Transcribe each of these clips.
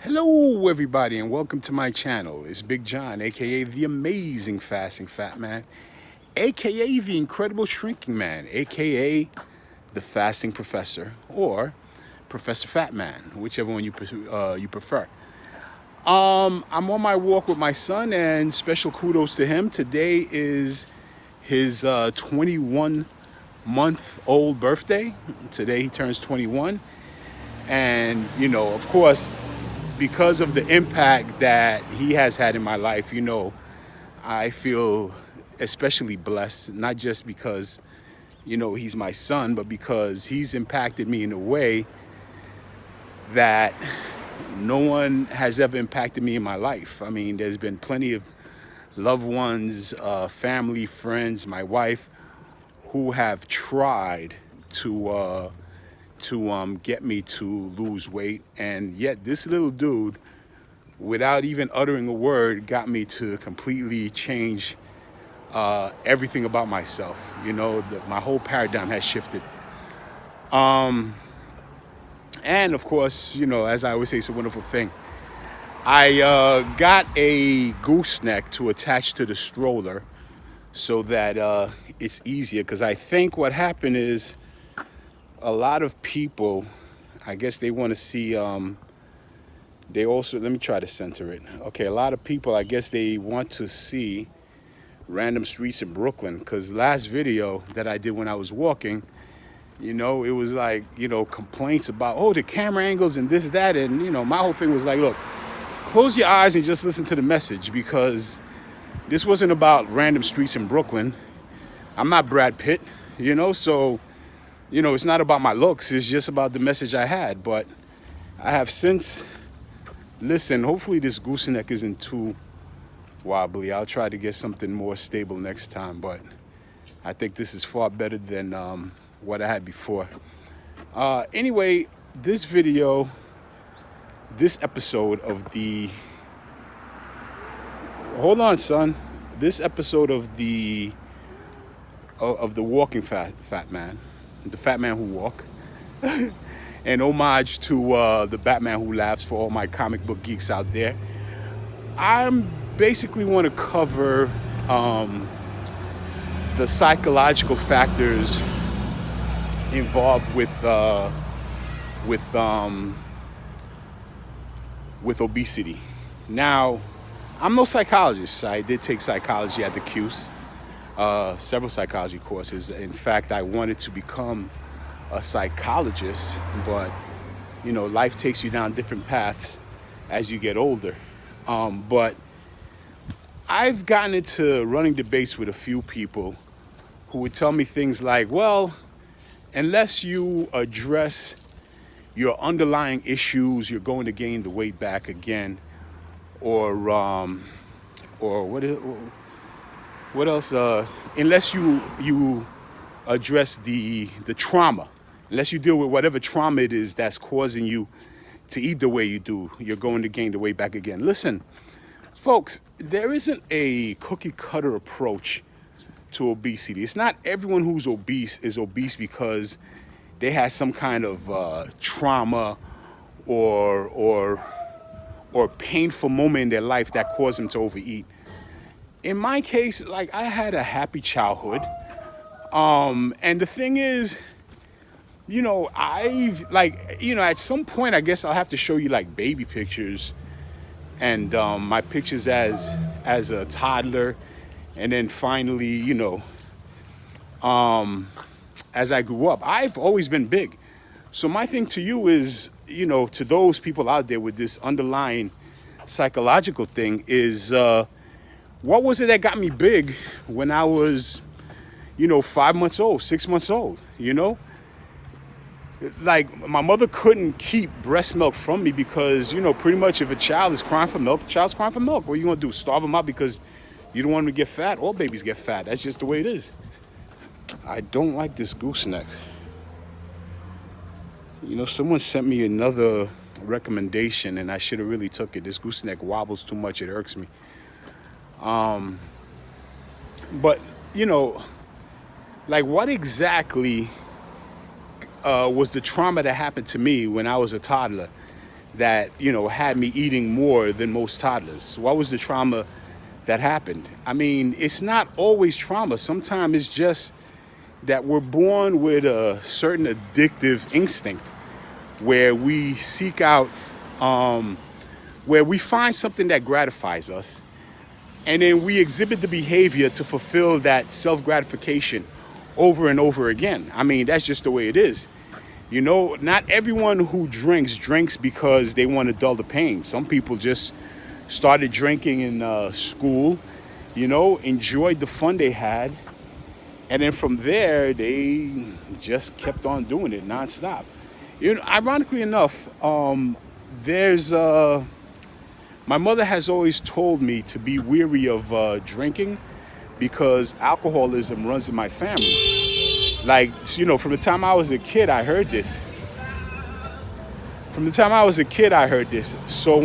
Hello, everybody, and welcome to my channel. It's Big John, aka the amazing Fasting Fatman, aka the incredible Shrinking Man, aka the Fasting Professor, or Professor Fatman, whichever one you prefer. I'm on my walk with my son, and special kudos to him. Today is his 21-month-old birthday. Today he turns 21, and of course, because of the impact that he has had in my life, I feel especially blessed, not just because, he's my son, but because he's impacted me in a way that no one has ever impacted me in my life. I mean, there's been plenty of loved ones, family, friends, my wife, who have tried to get me to lose weight, and yet this little dude, without even uttering a word, got me to completely change everything about myself. My whole paradigm has shifted. And of course, as I always say, it's a wonderful thing. I got a gooseneck to attach to the stroller so that it's easier, because I think what happened is a lot of people, I guess they want to see, they also, let me try to center it. Okay, a lot of people, I guess they want to see random streets in Brooklyn, because last video that I did when I was walking, it was like, complaints about, oh, the camera angles and this, that, and, my whole thing was like, look, close your eyes and just listen to the message, because this wasn't about random streets in Brooklyn. I'm not Brad Pitt, so, it's not about my looks, it's just about the message I had. But I have since listened. Hopefully this gooseneck isn't too wobbly. I'll try to get something more stable next time, but I think this is far better than what I had before. Anyway, this episode of the, hold on, son. This episode of the Walking Fat Man, the Fat Man Who Walk, an homage to the Batman Who Laughs for all my comic book geeks out there. I'm basically want to cover the psychological factors involved with obesity. Now, I'm no psychologist. I did take psychology at the CUSE, several psychology courses. In fact, I wanted to become a psychologist, but life takes you down different paths as you get older. But I've gotten into running debates with a few people who would tell me things like, well, unless you address your underlying issues, you're going to gain the weight back again, or what else? Unless you address the trauma, unless you deal with whatever trauma it is that's causing you to eat the way you do, you're going to gain the weight back again. Listen, folks, there isn't a cookie cutter approach to obesity. It's not everyone who's obese is obese because they had some kind of trauma or painful moment in their life that caused them to overeat. In my case, like, I had a happy childhood. And the thing is, at some point, I guess I'll have to show you like baby pictures and my pictures as a toddler. And then finally, as I grew up, I've always been big. So my thing to you is, to those people out there with this underlying psychological thing is, what was it that got me big when I was, 5 months old, 6 months old, Like, my mother couldn't keep breast milk from me because, pretty much if a child is crying for milk, the child's crying for milk. What are you going to do, starve them out because you don't want them to get fat? All babies get fat. That's just the way it is. I don't like this gooseneck. Someone sent me another recommendation, and I should have really took it. This gooseneck wobbles too much. It irks me. But, like, what exactly was the trauma that happened to me when I was a toddler that, had me eating more than most toddlers? What was the trauma that happened? I mean, it's not always trauma. Sometimes it's just that we're born with a certain addictive instinct where we seek out, where we find something that gratifies us, and then we exhibit the behavior to fulfill that self-gratification over and over again. I mean, that's just the way it is. Not everyone who drinks because they want to dull the pain. Some people just started drinking in school, enjoyed the fun they had, and then from there, they just kept on doing it nonstop. Ironically enough, there's my mother has always told me to be weary of drinking because alcoholism runs in my family. Like, from the time I was a kid, I heard this. So,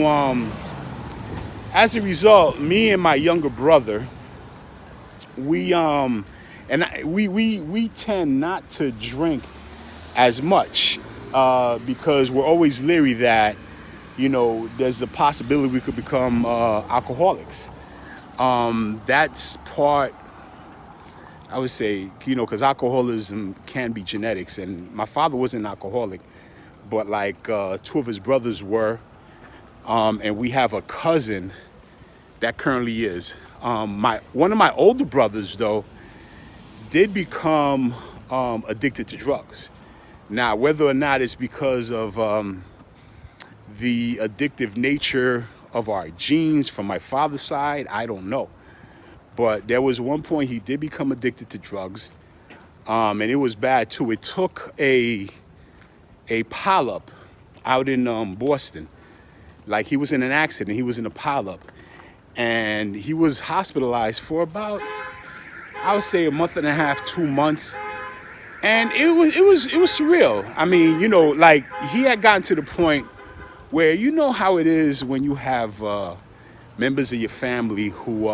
as a result, me and my younger brother, we tend not to drink as much because we're always leery that, there's a possibility we could become alcoholics. That's part, I would say, because alcoholism can be genetics, and my father wasn't an alcoholic, but like two of his brothers were, and we have a cousin that currently is. One of my older brothers, though, did become addicted to drugs. Now, whether or not it's because of the addictive nature of our genes from my father's side, I don't know. But there was one point he did become addicted to drugs, and it was bad too. It took a pileup out in Boston. Like, he was in an accident. He was in a pileup, and he was hospitalized for about, I would say, a month and a half, 2 months, and it was surreal. I mean, like, he had gotten to the point where how it is when you have members of your family who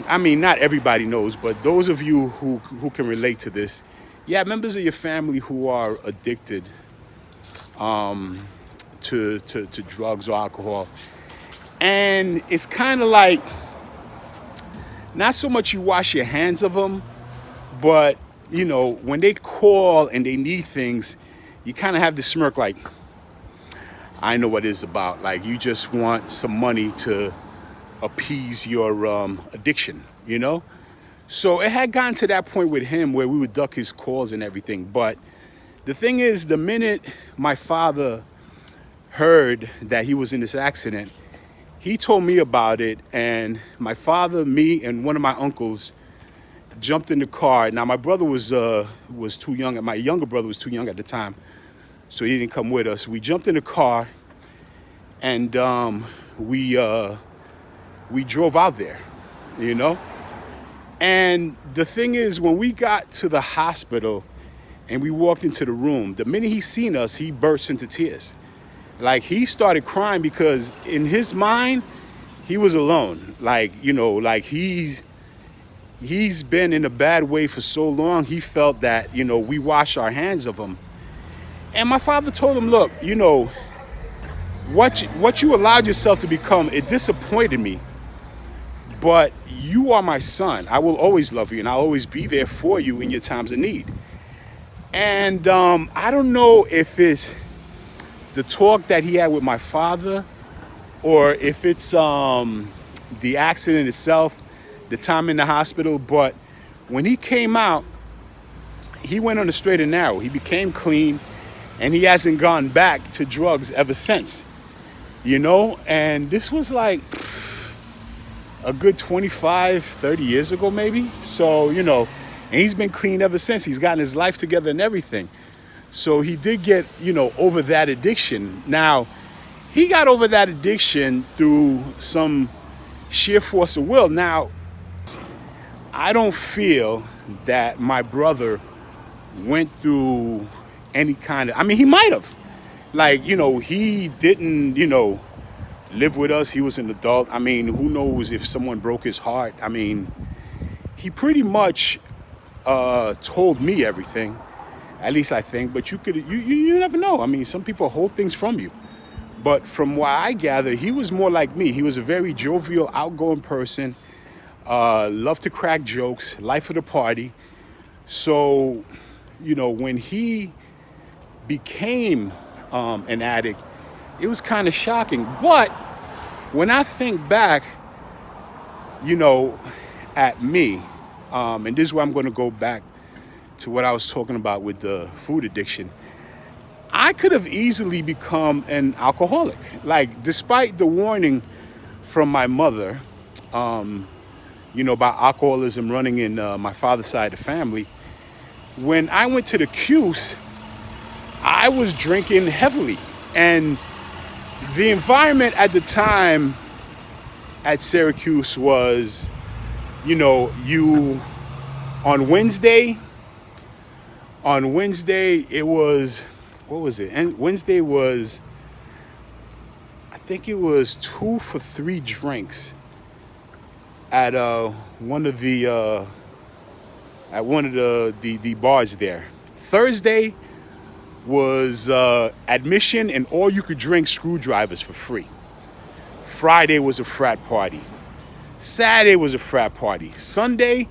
I mean, not everybody knows, but those of you who can relate to this, members of your family who are addicted to drugs or alcohol. And it's kind of like, not so much you wash your hands of them, but, when they call and they need things, you kind of have this smirk like, I know what it's about. Like, you just want some money to appease your addiction, So it had gotten to that point with him where we would duck his calls and everything. But the thing is, the minute my father heard that he was in this accident, he told me about it, and my father, me, and one of my uncles jumped in the car. Now, my brother was too young. My younger brother was too young at the time, so he didn't come with us. We jumped in the car, and we drove out there, And the thing is, when we got to the hospital and we walked into the room, the minute he seen us, he burst into tears. Like, he started crying because in his mind, he was alone. Like, like he's been in a bad way for so long. He felt that, we washed our hands of him. And my father told him, look, what you allowed yourself to become, it disappointed me. But you are my son. I will always love you, and I'll always be there for you in your times of need. And I don't know if it's the talk that he had with my father, or if it's the accident itself, the time in the hospital. But when he came out, he went on the straight and narrow. He became clean, and he hasn't gone back to drugs ever since. And this was like a good 25, 30 years ago, maybe. So, and he's been clean ever since. He's gotten his life together and everything. So he did get, over that addiction. Now, he got over that addiction through some sheer force of will. Now, I don't feel that my brother went through any kind of, I mean, he might have. Like, he didn't, live with us. He was an adult. I mean, who knows if someone broke his heart. I mean, he pretty much told me everything. At least I think. But you never know. I mean, some people hold things from you. But from what I gather, he was more like me. He was a very jovial, outgoing person, loved to crack jokes, life of the party. So, when he became an addict, it was kind of shocking. But when I think back, at me, and this is where I'm going to go back to what I was talking about with the food addiction, I could have easily become an alcoholic. Like, despite the warning from my mother, about alcoholism running in my father's side of the family, when I went to the Q's, I was drinking heavily. And the environment at the time at Syracuse was, you on Wednesday it was, what was it? And Wednesday was, I think it was 2 for 3 drinks at one of the bars there. Thursday was admission and all you could drink screwdrivers for free. Friday was a frat party. Saturday was a frat party. Sunday,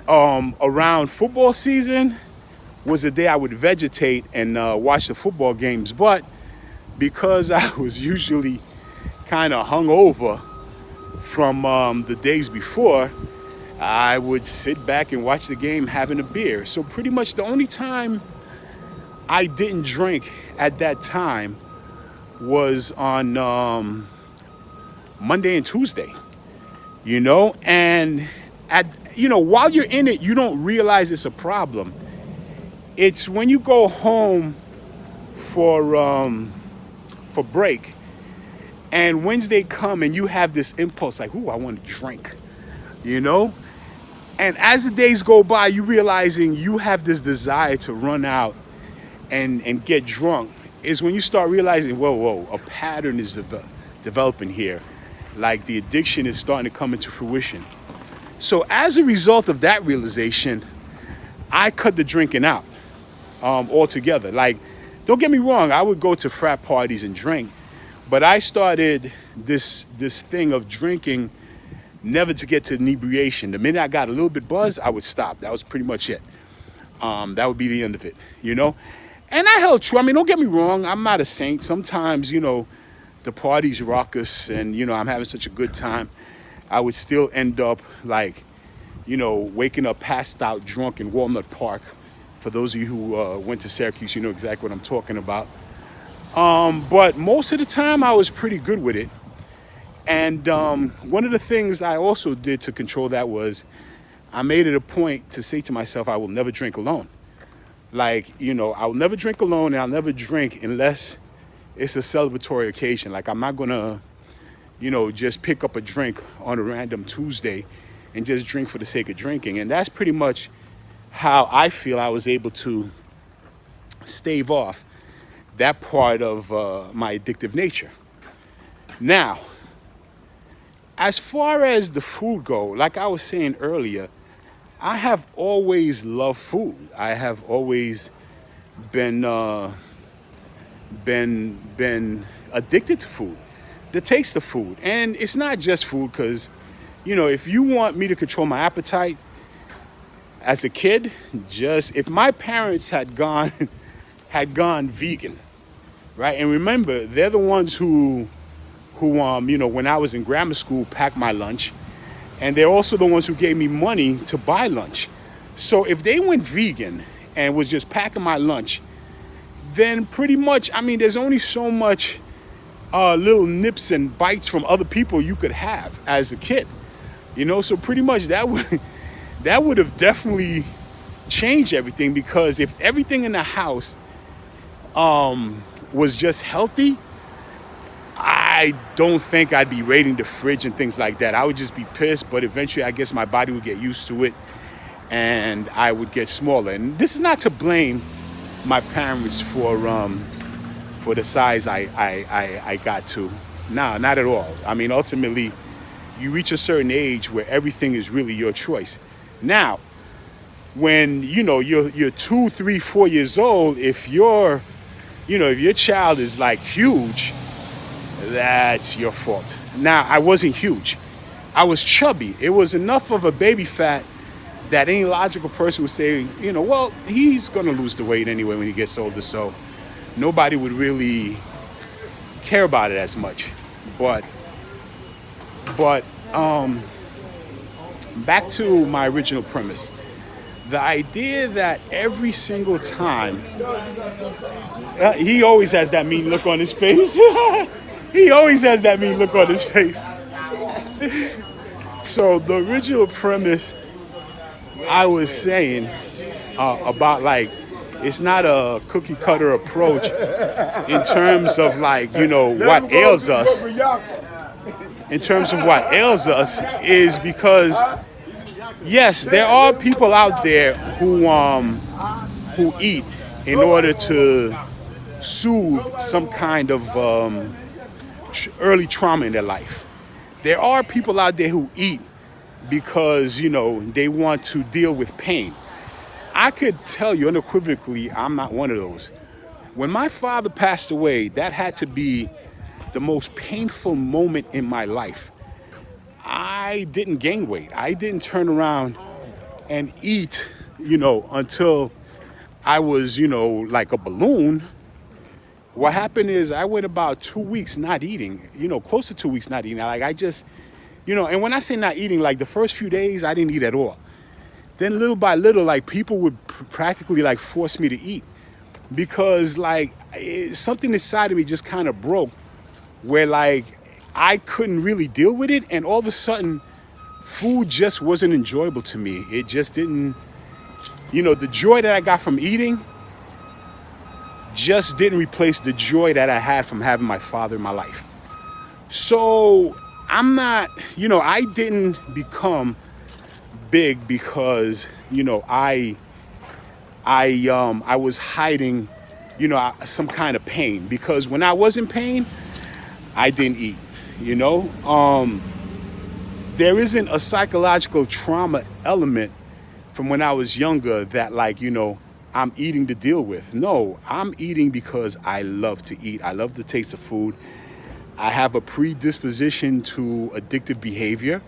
around football season, was the day I would vegetate and watch the football games. But because I was usually kind of hungover from the days before, I would sit back and watch the game having a beer. So pretty much the only time I didn't drink at that time was on Monday and Tuesday, and while you're in it, you don't realize it's a problem. It's when you go home for break and Wednesday come and you have this impulse like, ooh, I want to drink, and as the days go by, you realizing you have this desire to run out and get drunk, is when you start realizing, whoa, a pattern is developing here. Like, the addiction is starting to come into fruition. So as a result of that realization, I cut the drinking out altogether. Like, don't get me wrong, I would go to frat parties and drink, but I started this thing of drinking never to get to inebriation. The minute I got a little bit buzzed, I would stop. That was pretty much it. That would be the end of it, And I held true. I mean, don't get me wrong, I'm not a saint. Sometimes, the party's raucous and, I'm having such a good time. I would still end up like, waking up passed out drunk in Walnut Park. For those of you who went to Syracuse, you know exactly what I'm talking about. But most of the time I was pretty good with it. And one of the things I also did to control that was I made it a point to say to myself, I will never drink alone. Like, I'll never drink alone, and I'll never drink unless it's a celebratory occasion. Like, I'm not gonna, just pick up a drink on a random Tuesday and just drink for the sake of drinking. And that's pretty much how I feel I was able to stave off that part of my addictive nature. Now, as far as the food go, like I was saying earlier, I have always loved food. I have always been addicted to food, the taste of food. And it's not just food, because, if you want me to control my appetite as a kid, just if my parents had gone vegan, right? And remember, they're the ones who when I was in grammar school, packed my lunch. And they're also the ones who gave me money to buy lunch. So if they went vegan and was just packing my lunch, then pretty much, there's only so much little nips and bites from other people you could have as a kid. So pretty much that would have definitely changed everything, because if everything in the house was just healthy, I don't think I'd be raiding the fridge and things like that. I would just be pissed, but eventually I guess my body would get used to it and I would get smaller. And this is not to blame my parents for the size I got to. No, not at all. Ultimately, you reach a certain age where everything is really your choice. Now, when, you're 2, 3, 4 years old, if if your child is like huge, that's your fault. Now, I wasn't huge. I was chubby. It was enough of a baby fat that any logical person would say, well, he's going to lose the weight anyway when he gets older, so nobody would really care about it as much. But back to my original premise. The idea that every single time, he always has that mean look on his face. He always has that mean look on his face. So the original premise I was saying about like, it's not a cookie cutter approach in terms of like, what ails us. In terms of what ails us is because, yes, there are people out there who eat in order to soothe some kind of early trauma in their life. There are people out there who eat because, they want to deal with pain. I could tell you unequivocally, I'm not one of those. When my father passed away, that had to be the most painful moment in my life. I didn't gain weight. I didn't turn around and eat, until I was, like a balloon. What happened is I went about 2 weeks not eating, close to 2 weeks not eating. Like I just, and when I say not eating, like the first few days I didn't eat at all. Then little by little, like people would practically like force me to eat because like something inside of me just kind of broke where like I couldn't really deal with it. And all of a sudden food just wasn't enjoyable to me. It just didn't, the joy that I got from eating just didn't replace the joy that I had from having my father in my life. So I'm not, I didn't become big because, I was hiding, some kind of pain. Because when I was in pain, I didn't eat, There isn't a psychological trauma element from when I was younger that like, I'm eating to deal with. No, I'm eating because I love to eat. I love the taste of food. I have a predisposition to addictive behavior.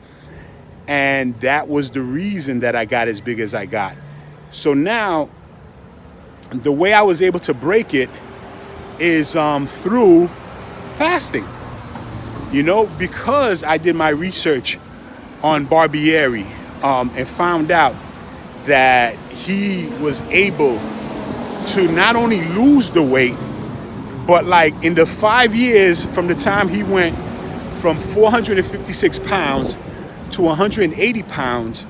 And that was the reason that I got as big as I got. So now, the way I was able to break it is through fasting. Because I did my research on Barbieri and found out that he was able to not only lose the weight, but like in the 5 years from the time he went from 456 pounds to 180 pounds,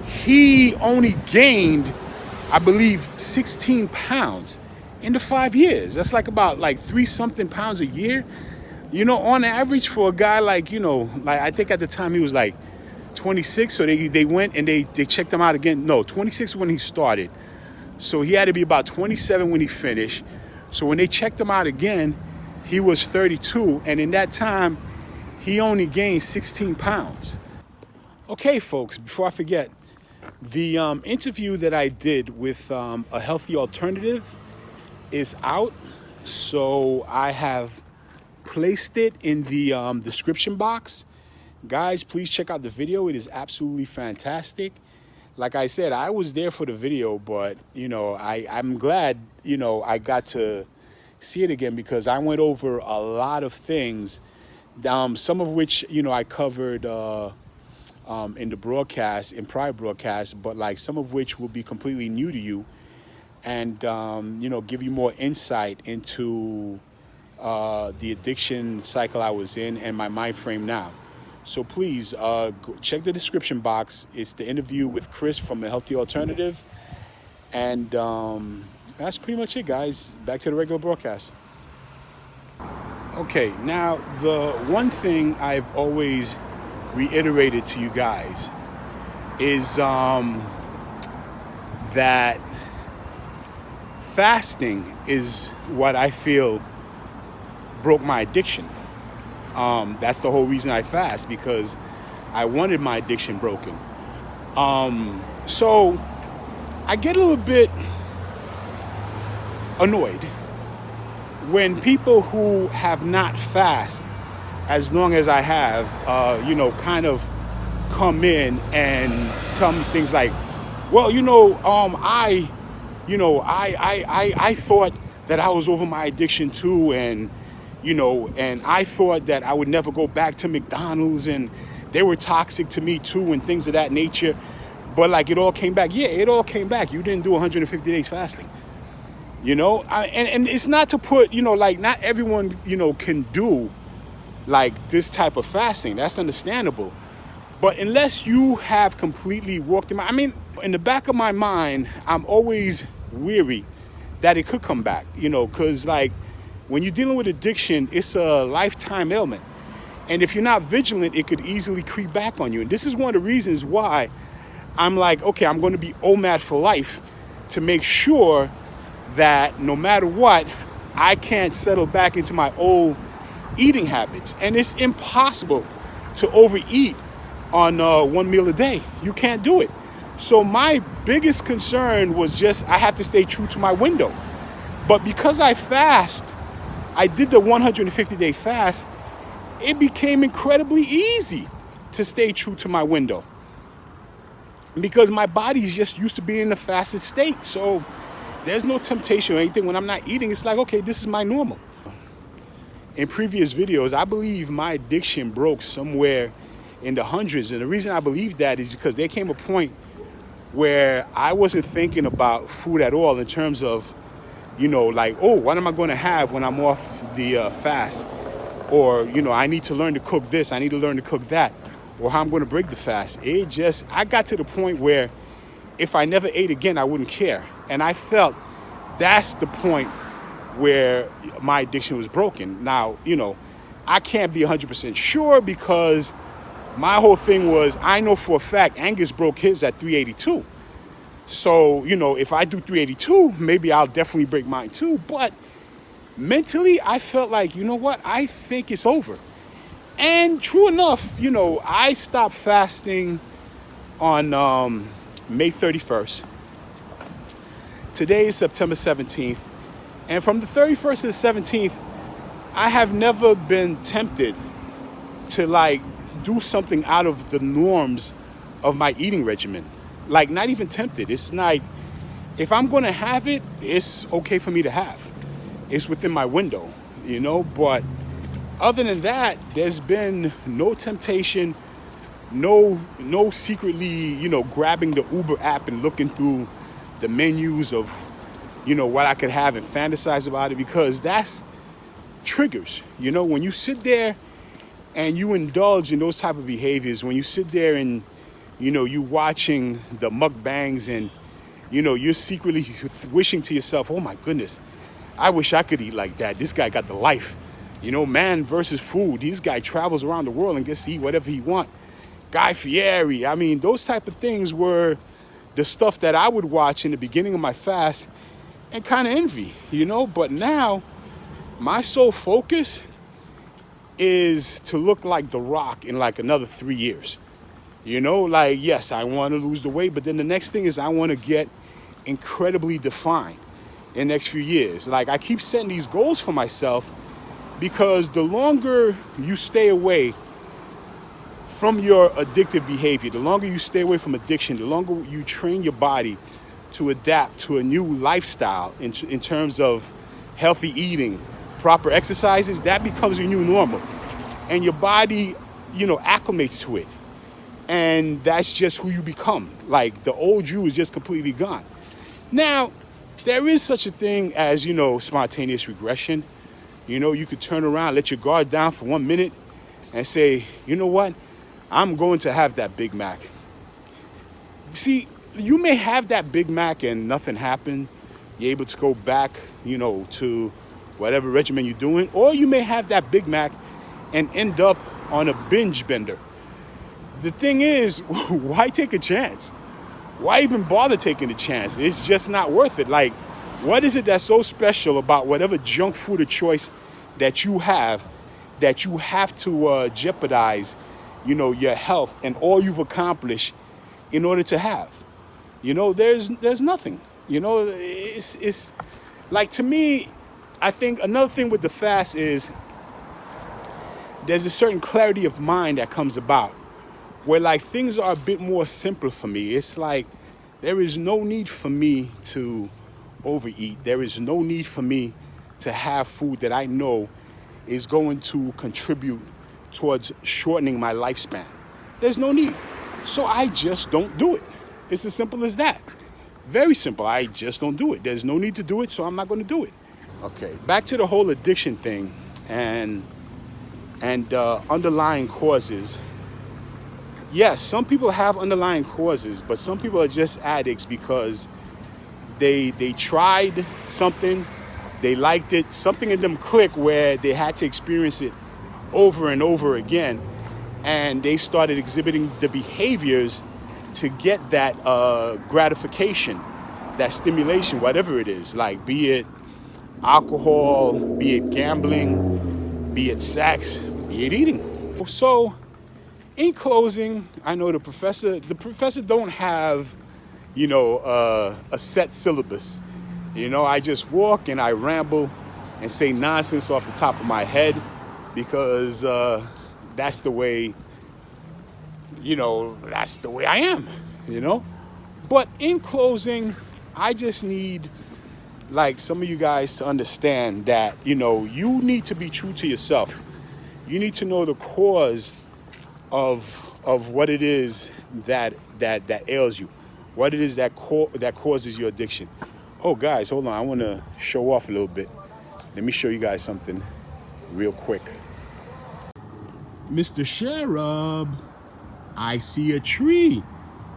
he only gained, I believe, 16 pounds in the 5 years. That's like about like 3-something pounds a year. On average for a guy like, like I think at the time he was like 26. So they went and they checked him out again. No, 26 when he started. So he had to be about 27 when he finished. So when they checked him out again, he was 32. And in that time, he only gained 16 pounds. Okay, folks, before I forget, the interview that I did with a healthy alternative is out. So I have placed it in the description box. Guys, please check out the video. It is absolutely fantastic. Like I said, I was there for the video, but, I'm glad, I got to see it again because I went over a lot of things, some of which, I covered in the broadcast, in prior broadcasts, but like some of which will be completely new to you and, give you more insight into the addiction cycle I was in and my mind frame now. So please go check the description box. It's the interview with Chris from The Healthy Alternative. And that's pretty much it, guys. Back to the regular broadcast. Okay, now the one thing I've always reiterated to you guys is that fasting is what I feel broke my addiction. That's the whole reason I fast, because I wanted my addiction broken. So I get a little bit annoyed when people who have not fasted as long as I have, kind of come in and tell me things like, well, I thought that I was over my addiction too, and I thought that I would never go back to McDonald's, and they were toxic to me too, and things of that nature. But like it all came back. Yeah, it all came back. You didn't do 150 days fasting. And it's not to put, like not everyone, can do like this type of fasting. That's understandable. But unless you have completely walked in the back of my mind, I'm always weary that it could come back, because like when you're dealing with addiction, it's a lifetime ailment. And if you're not vigilant, it could easily creep back on you. And this is one of the reasons why I'm like, okay, I'm going to be OMAD for life, to make sure that no matter what, I can't settle back into my old eating habits. And it's impossible to overeat on one meal a day. You can't do it. So my biggest concern was just I have to stay true to my window. But because I did the 150-day fast, it became incredibly easy to stay true to my window, because my body's just used to being in a fasted state. So there's no temptation or anything. When I'm not eating, it's like, okay, this is my normal. In previous videos, I believe my addiction broke somewhere in the hundreds. And the reason I believe that is because there came a point where I wasn't thinking about food at all in terms of, like, oh, what am I going to have when I'm off the fast? Or, I need to learn to cook this. I need to learn to cook that. Or how I'm going to break the fast. I got to the point where if I never ate again, I wouldn't care. And I felt that's the point where my addiction was broken. Now, I can't be 100% sure, because my whole thing was, I know for a fact Angus broke his at 382. So, if I do 382, maybe I'll definitely break mine too. But mentally, I felt like, you know what? I think it's over. And true enough, I stopped fasting on May 31st. Today is September 17th. And from the 31st to the 17th, I have never been tempted to like do something out of the norms of my eating regimen. Like, not even tempted. It's like, if I'm going to have it, it's okay for me to have. It's within my window, but other than that, there's been no temptation, no secretly, grabbing the Uber app and looking through the menus of, what I could have and fantasize about it, because that's triggers. When you sit there and you indulge in those type of behaviors, when you sit there and, you watching the mukbangs and, you're secretly wishing to yourself, oh my goodness, I wish I could eat like that. This guy got the life. Man versus food. This guy travels around the world and gets to eat whatever he wants. Guy Fieri. Those type of things were the stuff that I would watch in the beginning of my fast and kind of envy, But now, my sole focus is to look like The Rock in like another 3 years. Yes, I want to lose the weight, but then the next thing is I want to get incredibly defined in the next few years. Like, I keep setting these goals for myself, because the longer you stay away from your addictive behavior, the longer you stay away from addiction, the longer you train your body to adapt to a new lifestyle in terms of healthy eating, proper exercises, that becomes your new normal. And your body, acclimates to it. And that's just who you become. Like, the old you is just completely gone. Now, there is such a thing as, spontaneous regression. You could turn around, let your guard down for 1 minute and say, you know what? I'm going to have that Big Mac. See, you may have that Big Mac and nothing happened. You're able to go back, to whatever regimen you're doing. Or you may have that Big Mac and end up on a binge bender. The thing is, why take a chance? Why even bother taking a chance? It's just not worth it. Like, what is it that's so special about whatever junk food of choice that you have to jeopardize, your health and all you've accomplished in order to have? there's nothing. It's like, to me, I think another thing with the fast is there's a certain clarity of mind that comes about where, like, things are a bit more simple for me. It's like there is no need for me to overeat. There is no need for me to have food that I know is going to contribute towards shortening my lifespan. There's no need. So I just don't do it. It's as simple as that. Very simple. I just don't do it. There's no need to do it, so I'm not going to do it. Okay, back to the whole addiction thing and underlying causes. Yes, some people have underlying causes, but some people are just addicts because they tried something, they liked it, something in them clicked where they had to experience it over and over again, and they started exhibiting the behaviors to get that gratification, that stimulation, whatever it is, like, be it alcohol, be it gambling, be it sex, be it eating. So, in closing, I know the professor don't have, a set syllabus. I just walk and I ramble and say nonsense off the top of my head because that's the way, that's the way I am, But in closing, I just need, like, some of you guys to understand that, you need to be true to yourself. You need to know the cause of what it is that ails you, what it is that causes your addiction. Oh, guys, hold on. I want to show off a little bit. Let me show you guys something real quick. Mr. Sherub, I see a tree.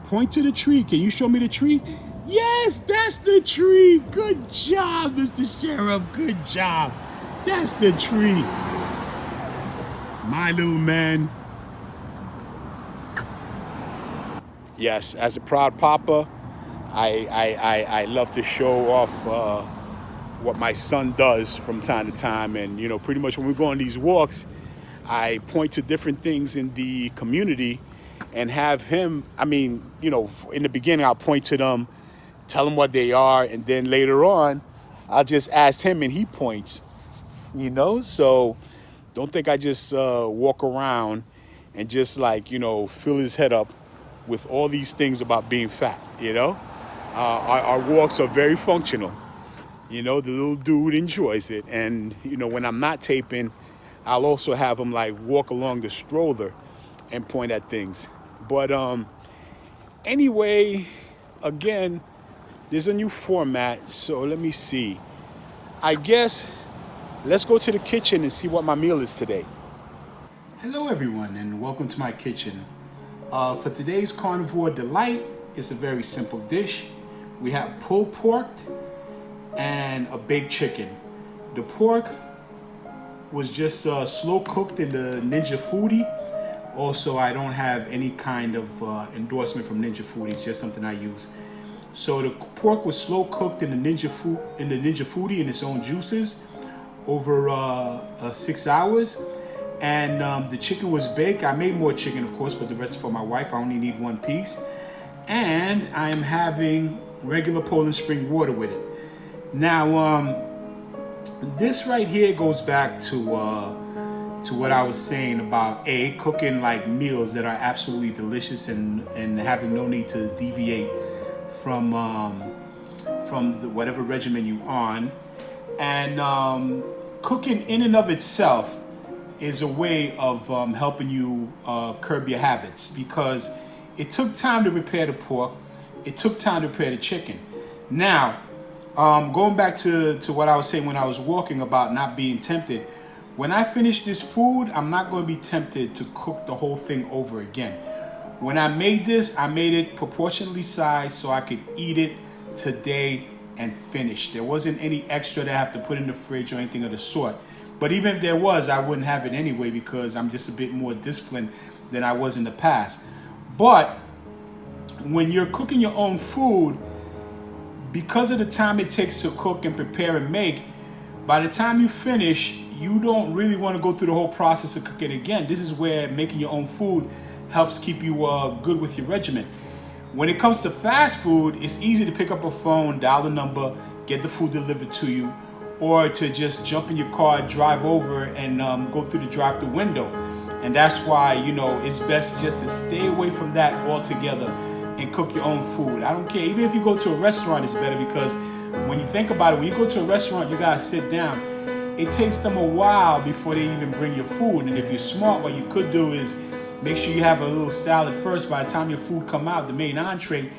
Point to the tree. Can you show me the tree? Yes, that's the tree. Good job, Mr. Sherub. Good job. That's the tree. My little man. Yes, as a proud papa, I love to show off what my son does from time to time. And, pretty much when we go on these walks, I point to different things in the community and have him, in the beginning, I'll point to them, tell him what they are, and then later on, I'll just ask him and he points, So don't think I just walk around and just, like, fill his head up with all these things about being fat, Our walks are very functional. The little dude enjoys it. And, when I'm not taping, I'll also have him, like, walk along the stroller and point at things. But anyway, again, there's a new format. So let me see. I guess let's go to the kitchen and see what my meal is today. Hello, everyone, and welcome to my kitchen. For today's Carnivore Delight, it's a very simple dish. We have pulled pork and a baked chicken. The pork was just slow cooked in the Ninja Foodie. Also, I don't have any kind of endorsement from Ninja Foodie. It's just something I use. So the pork was slow cooked in the Ninja Foodie in its own juices over 6 hours. And the chicken was baked. I made more chicken, of course, but the rest for my wife. I only need one piece. And I am having regular Poland Spring water with it. Now, this right here goes back to what I was saying about cooking, like, meals that are absolutely delicious and having no need to deviate from whatever regimen you're on. And cooking in and of itself is a way of helping you curb your habits, because it took time to prepare the pork, it took time to prepare the chicken. Now, going back to what I was saying when I was walking about not being tempted, when I finish this food, I'm not going to be tempted to cook the whole thing over again. When I made this, I made it proportionally sized so I could eat it today and finish. There wasn't any extra that I have to put in the fridge or anything of the sort. But even if there was, I wouldn't have it anyway because I'm just a bit more disciplined than I was in the past. But when you're cooking your own food, because of the time it takes to cook and prepare and make, by the time you finish, you don't really want to go through the whole process of cooking again. This is where making your own food helps keep you good with your regimen. When it comes to fast food, it's easy to pick up a phone, dial a number, get the food delivered to you, or to just jump in your car, drive over, and go through the drive-thru window. And that's why, it's best just to stay away from that altogether and cook your own food. I don't care. Even if you go to a restaurant, it's better, because when you think about it, when you go to a restaurant, you gotta sit down. It takes them a while before they even bring your food. And if you're smart, what you could do is make sure you have a little salad first. By the time your food come out, the main entree,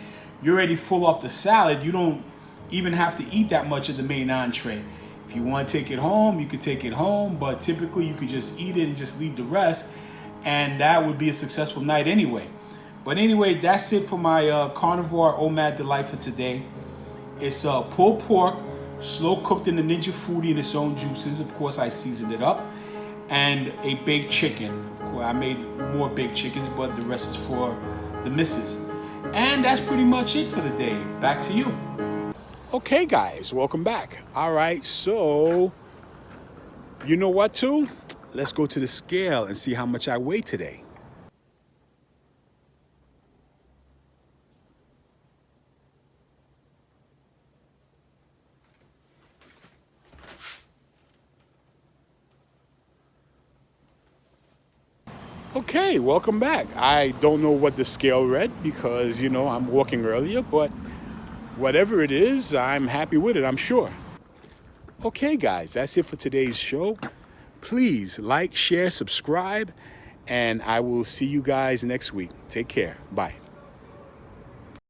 you're already full off the salad. You don't even have to eat that much of the main entree. If you want to take it home, you could take it home, but typically you could just eat it and just leave the rest, and that would be a successful night anyway. But anyway, that's it for my Carnivore OMAD Delight for today. It's pulled pork, slow cooked in the Ninja Foodie in its own juices. Of course, I seasoned it up. And a baked chicken. Of course, I made more baked chickens, but the rest is for the missus. And that's pretty much it for the day. Back to you. Okay, guys, welcome back. All right, so you know what, too? Let's go to the scale and see how much I weigh today. Okay, welcome back. I don't know what the scale read because, I'm walking earlier, but whatever it is, I'm happy with it, I'm sure. Okay, guys, that's it for today's show. Please like, share, subscribe, and I will see you guys next week. Take care. Bye.